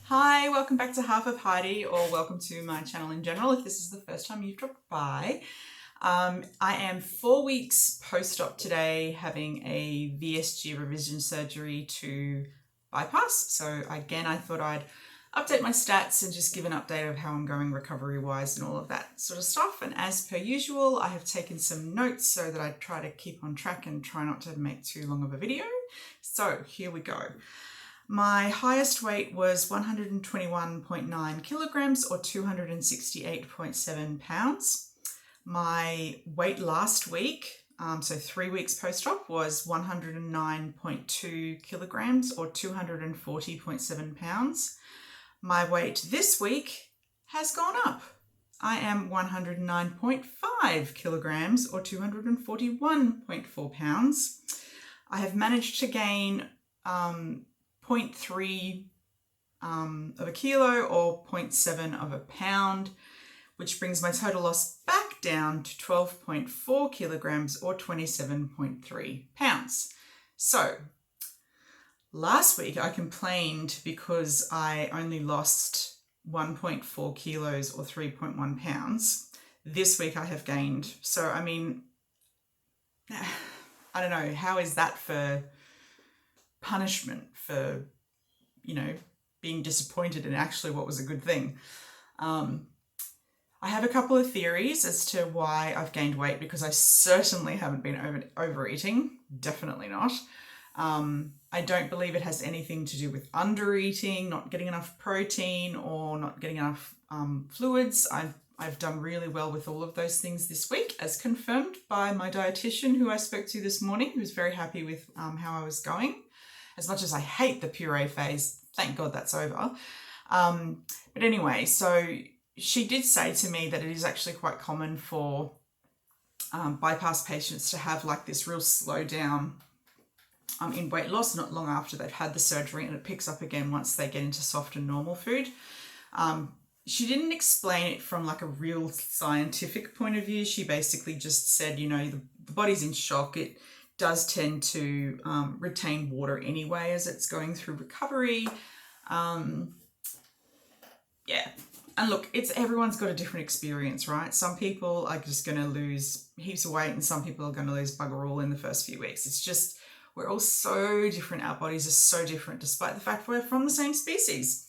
Hi, welcome back to Half of Heidi, or welcome to my channel in general if this is the first time you've dropped by. I am 4 weeks post-op today, having a VSG revision surgery to bypass. So again, I thought I'd update my stats and just give an update of how I'm going recovery-wise and all of that sort of stuff. And as per usual, I have taken some notes so that I try to keep on track and try not to make too long of a video. So here we go. My highest weight was 121.9 kilograms or 268.7 pounds. My weight last week, so 3 weeks post-op, was 109.2 kilograms or 240.7 pounds. My weight this week has gone up. I am 109.5 kilograms or 241.4 pounds. I have managed to gain 0.3 of a kilo or 0.7 of a pound, which brings my total loss back down to 12.4 kilograms or 27.3 pounds. So last week I complained because I only lost 1.4 kilos or 3.1 pounds. This week I have gained. So, I mean, I don't know, how is that for punishment for, being disappointed in actually what was a good thing? I have a couple of theories as to why I've gained weight, because I certainly haven't been overeating, definitely not. I don't believe it has anything to do with undereating, not getting enough protein, or not getting enough fluids. I've done really well with all of those things this week, as confirmed by my dietitian who I spoke to this morning, who was very happy with how I was going. As much as I hate the puree phase, thank God that's over. But anyway, so she did say to me that it is actually quite common for bypass patients to have like this real slowdown in weight loss not long after they've had the surgery, and it picks up again once they get into soft and normal food. She didn't explain it from like a real scientific point of view. She basically just said, the body's in shock. It does tend to retain water anyway as it's going through recovery. And look, everyone's got a different experience, right? Some people are just going to lose heaps of weight and some people are going to lose bugger all in the first few weeks. It's just, we're all so different. Our bodies are so different despite the fact we're from the same species.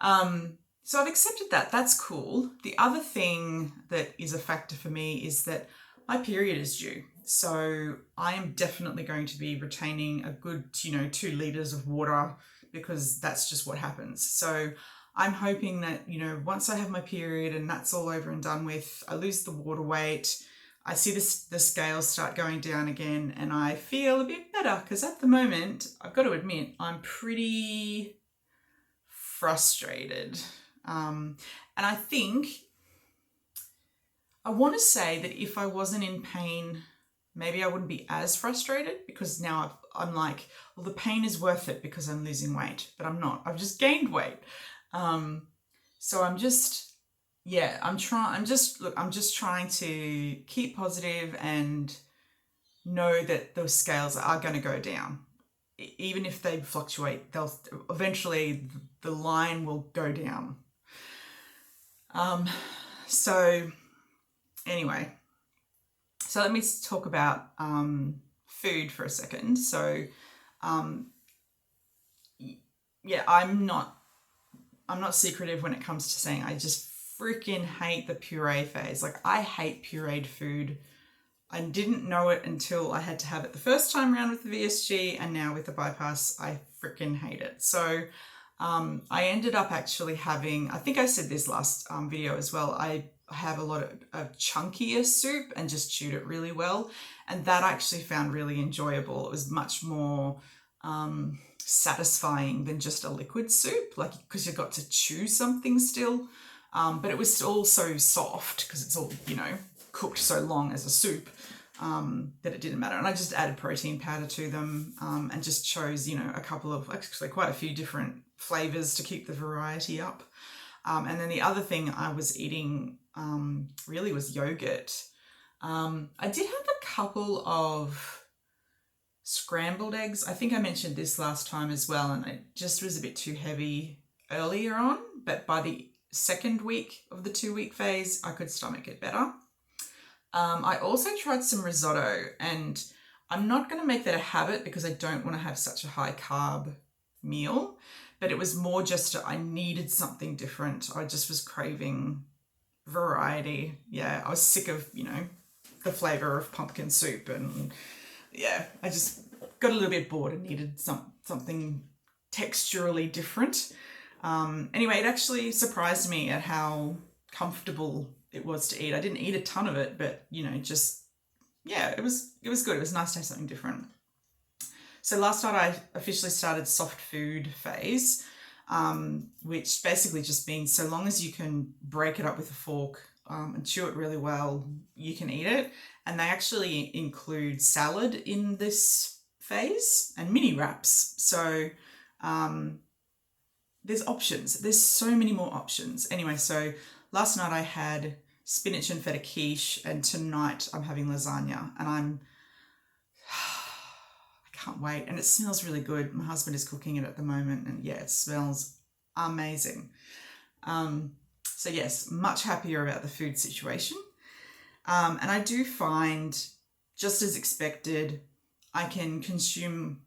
So I've accepted that. That's cool. The other thing that is a factor for me is that my period is due. So I am definitely going to be retaining a good, 2 liters of water, because that's just what happens. So I'm hoping that, once I have my period and that's all over and done with, I lose the water weight, I see the scales start going down again, and I feel a bit better, because at the moment, I've got to admit, I'm pretty frustrated. And I think I want to say that if I wasn't in pain, maybe I wouldn't be as frustrated, because now I'm like, well, the pain is worth it because I'm losing weight, but I'm not. I've just gained weight. So I'm just trying to keep positive and know that those scales are going to go down. Even if they fluctuate, they'll eventually, the line will go down. So anyway, so let me talk about food for a second. So I'm not secretive when it comes to saying I just freaking hate the puree phase. Like, I hate pureed food. I didn't know it until I had to have it the first time around with the VSG, and now with the bypass, I freaking hate it. So I ended up actually having, I think I said this last video as well, I have a lot of chunkier soup and just chewed it really well. And that I actually found really enjoyable. It was much more satisfying than just a liquid soup, like, because you got to chew something still. But it was also soft because it's all, cooked so long as a soup that it didn't matter. And I just added protein powder to them and just chose, a couple of, actually quite a few different flavors to keep the variety up. And then the other thing I was eating really was yogurt. I did have a couple of scrambled eggs. I think I mentioned this last time as well, and it just was a bit too heavy earlier on, but by the second week of the 2-week phase, I could stomach it better. I also tried some risotto, and I'm not going to make that a habit because I don't want to have such a high carb meal, but it was more just I needed something different. I just was craving variety. Yeah, I was sick of, the flavor of pumpkin soup, and yeah, I just got a little bit bored and needed something texturally different. Anyway, it actually surprised me at how comfortable it was to eat. I didn't eat a ton of it, but it was good. It was nice to have something different. So last night I officially started soft food phase, which basically just means so long as you can break it up with a fork and chew it really well, you can eat it. And they actually include salad in this phase and mini wraps. So there's options. There's so many more options. Anyway, so last night I had spinach and feta quiche, and tonight I'm having lasagna, and I can't wait. And it smells really good. My husband is cooking it at the moment, and yeah, it smells amazing. So yes, much happier about the food situation. And I do find, just as expected, I can consume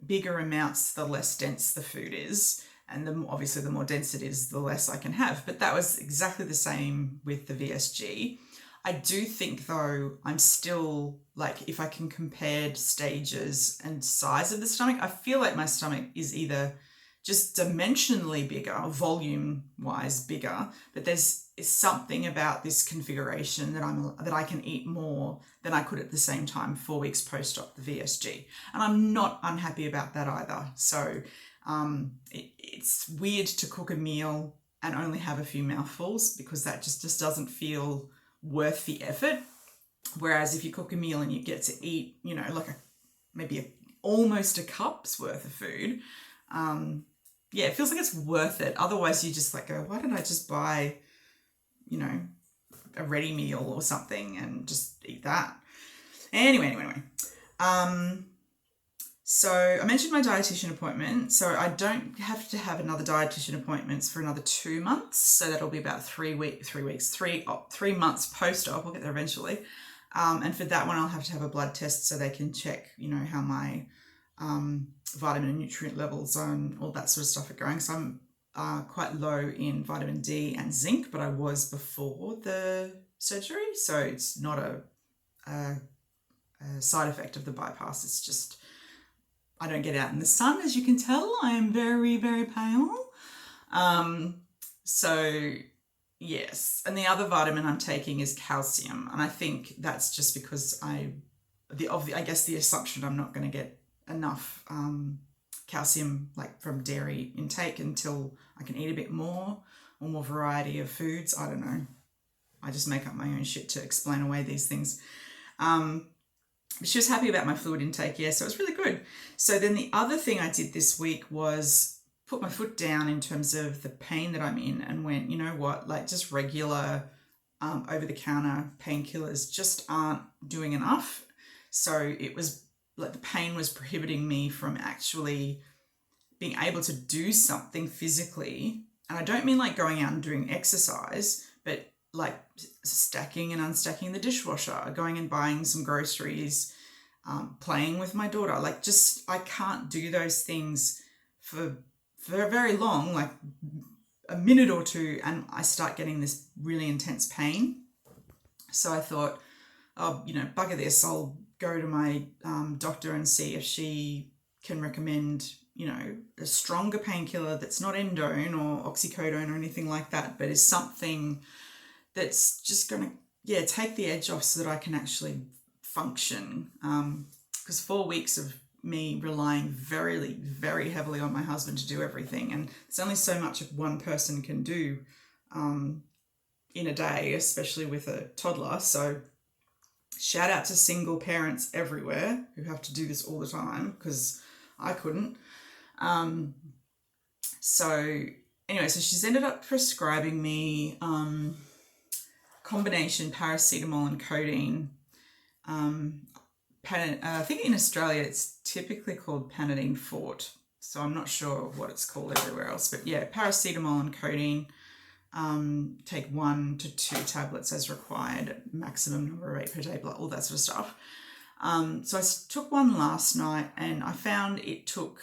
bigger amounts the less dense the food is. And obviously the more dense it is, the less I can have. But that was exactly the same with the VSG. I do think, though, I'm still, like, if I can compare stages and size of the stomach, I feel like my stomach is either just dimensionally bigger, volume-wise bigger, but there's something about this configuration that I can eat more than I could at the same time 4 weeks post-op the VSG. And I'm not unhappy about that either. So it's weird to cook a meal and only have a few mouthfuls, because that just doesn't feel worth the effort. Whereas if you cook a meal and you get to eat, maybe almost a cup's worth of food, it feels like it's worth it. Otherwise you just go, why don't I just buy, a ready meal or something and just eat that? Anyway. So I mentioned my dietitian appointment. So I don't have to have another dietitian appointments for another 2 months. So that'll be about 3 months post-op. We'll get there eventually. And for that one, I'll have to have a blood test so they can check, how my vitamin and nutrient levels and all that sort of stuff are going. So I'm quite low in vitamin D and zinc, but I was before the surgery. So it's not a side effect of the bypass. It's just I don't get out in the sun, as you can tell. I am very, very pale. So yes, and the other vitamin I'm taking is calcium, and I think that's just because I guess the assumption I'm not going to get enough calcium from dairy intake until I can eat a bit more or more variety of foods. I don't know. I just make up my own shit to explain away these things. She was happy about my fluid intake, so it was really good. So then the other thing I did this week was put my foot down in terms of the pain that I'm in, and went, you know what, just regular over-the-counter painkillers just aren't doing enough. So it was the pain was prohibiting me from actually being able to do something physically. And I don't mean going out and doing exercise, but stacking and unstacking the dishwasher, going and buying some groceries, playing with my daughter. I can't do those things for very long, a minute or two, and I start getting this really intense pain. So I thought, bugger this, I'll go to my doctor and see if she can recommend, a stronger painkiller that's not endone or oxycodone or anything like that, but is something that's just going to, take the edge off so that I can actually function. Because 4 weeks of me relying very, very heavily on my husband to do everything, and there's only so much one person can do in a day, especially with a toddler. So shout out to single parents everywhere who have to do this all the time, because I couldn't. So she's ended up prescribing me combination paracetamol and codeine. I think in Australia it's typically called Panadeine Fort. So I'm not sure what it's called everywhere else. But yeah, paracetamol and codeine. Take 1 to 2 tablets as required, maximum number of 8 per day, all that sort of stuff. So I took one last night and I found it took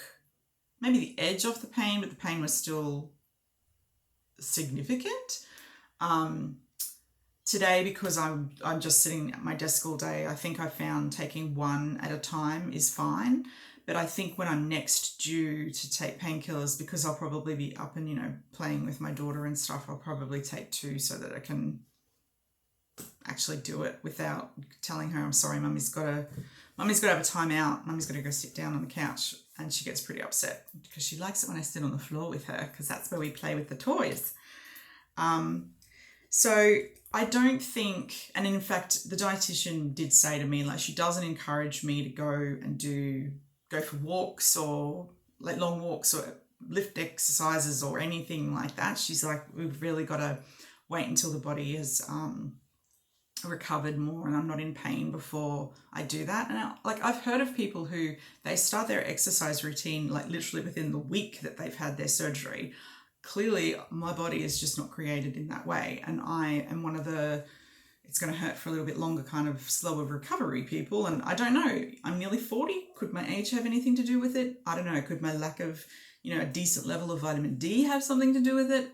maybe the edge off the pain, but the pain was still significant. Today, because I'm just sitting at my desk all day, I think I found taking one at a time is fine. But I think when I'm next due to take painkillers, because I'll probably be up and, playing with my daughter and stuff, I'll probably take 2 so that I can actually do it without telling her, I'm sorry, Mummy's got to have a time out. Mummy's got to go sit down on the couch. And she gets pretty upset because she likes it when I sit on the floor with her, because that's where we play with the toys. So I don't think, and in fact, the dietitian did say to me, like, she doesn't encourage me to go for walks or like long walks or lift exercises or anything like that. She's like, we've really got to wait until the body has recovered more and I'm not in pain before I do that. And I've heard of people who they start their exercise routine like literally within the week that they've had their surgery. Clearly my body is just not created in that way, and I am one of the it's going to hurt for a little bit longer kind of slower recovery people. And I don't know, I'm nearly 40. Could my age have anything to do with it? I don't know. Could my lack of a decent level of vitamin D have something to do with it?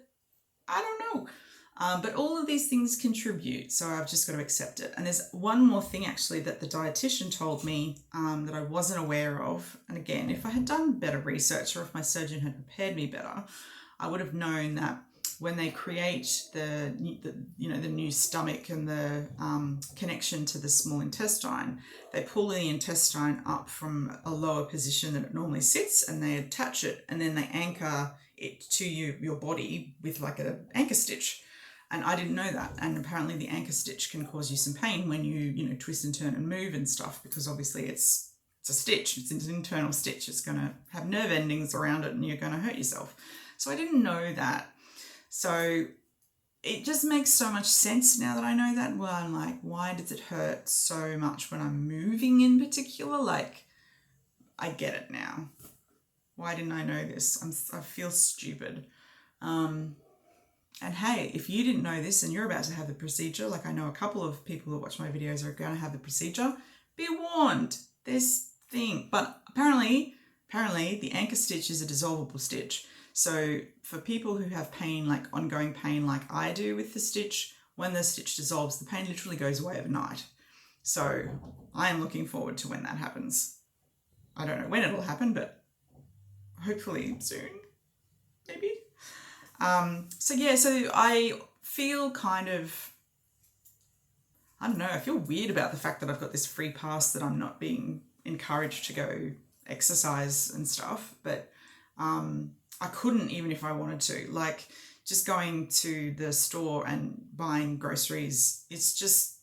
I don't know. But all of these things contribute, so I've just got to accept it. And there's one more thing actually that the dietitian told me that I wasn't aware of. And again, if I had done better research or if my surgeon had prepared me better, I would have known that when they create the new stomach and the connection to the small intestine, they pull the intestine up from a lower position than it normally sits, and they attach it, and then they anchor it to your body with like an anchor stitch. And I didn't know that. And apparently the anchor stitch can cause you some pain when you twist and turn and move and stuff, because obviously it's a stitch. It's an internal stitch. It's going to have nerve endings around it and you're going to hurt yourself. So I didn't know that. So it just makes so much sense now that I know that. Well, I'm like, why does it hurt so much when I'm moving in particular? Like, I get it now. Why didn't I know this? I feel stupid. And hey, if you didn't know this and you're about to have the procedure, like I know a couple of people that watch my videos are going to have the procedure, be warned, this thing. But apparently the anchor stitch is a dissolvable stitch. So for people who have pain, like ongoing pain like I do with the stitch, when the stitch dissolves, the pain literally goes away overnight. So I am looking forward to when that happens. I don't know when it'll happen, but hopefully soon, maybe. So I feel kind of, I don't know, I feel weird about the fact that I've got this free pass, that I'm not being encouraged to go exercise and stuff, but I couldn't even if I wanted to. Like, just going to the store and buying groceries, it's just,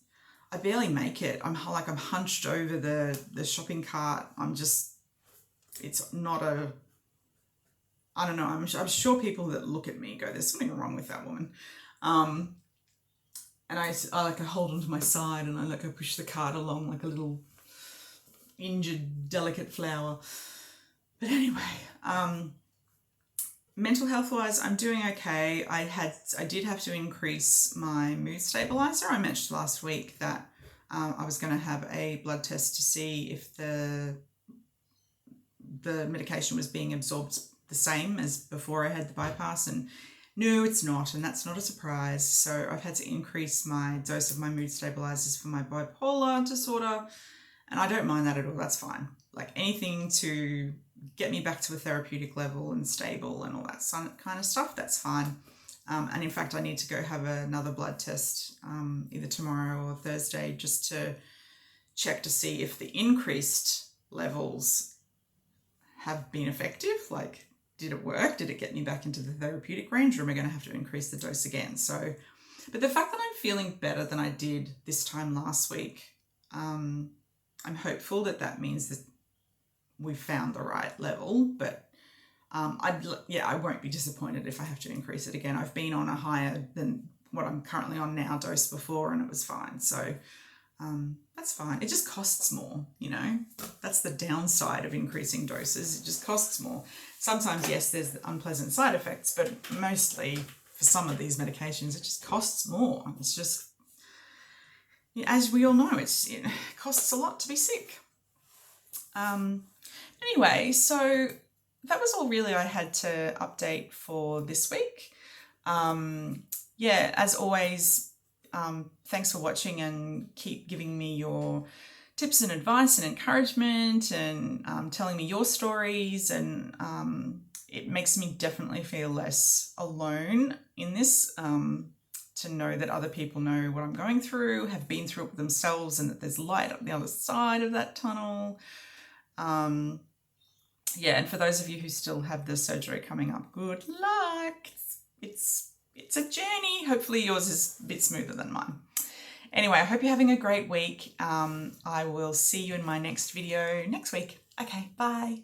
I barely make it. I'm hunched over the shopping cart. It's not I don't know, I'm sure people that look at me go, there's something wrong with that woman. And I hold onto my side and I push the cart along like a little injured, delicate flower. But anyway, mental health wise, I'm doing okay. I did have to increase my mood stabilizer. I mentioned last week that I was going to have a blood test to see if the medication was being absorbed the same as before I had the bypass, and no, it's not, and that's not a surprise. So I've had to increase my dose of my mood stabilizers for my bipolar disorder, and I don't mind that at all. That's fine. Like, anything to get me back to a therapeutic level and stable and all that kind of stuff, that's fine. And in fact, I need to go have another blood test either tomorrow or Thursday, just to check to see if the increased levels have been effective. Like, did it work? Did it get me back into the therapeutic range, or am I going to have to increase the dose again? So, but the fact that I'm feeling better than I did this time last week, I'm hopeful that means that we've found the right level. But I won't be disappointed if I have to increase it again. I've been on a higher than what I'm currently on now dose before, and it was fine. So that's fine. It just costs more, you know. That's the downside of increasing doses. It just costs more. Sometimes, yes, there's unpleasant side effects, but mostly for some of these medications, it just costs more. It's just, as we all know, it costs a lot to be sick. Anyway, so that was all really I had to update for this week. Yeah, as always, thanks for watching, and keep giving me your tips and advice and encouragement, and telling me your stories, and it makes me definitely feel less alone in this, to know that other people know what I'm going through, have been through it themselves, and that there's light on the other side of that tunnel. Yeah, and for those of you who still have the surgery coming up, good luck. It's a journey. Hopefully yours is a bit smoother than mine. Anyway, I hope you're having a great week. I will see you in my next video next week. Okay, bye.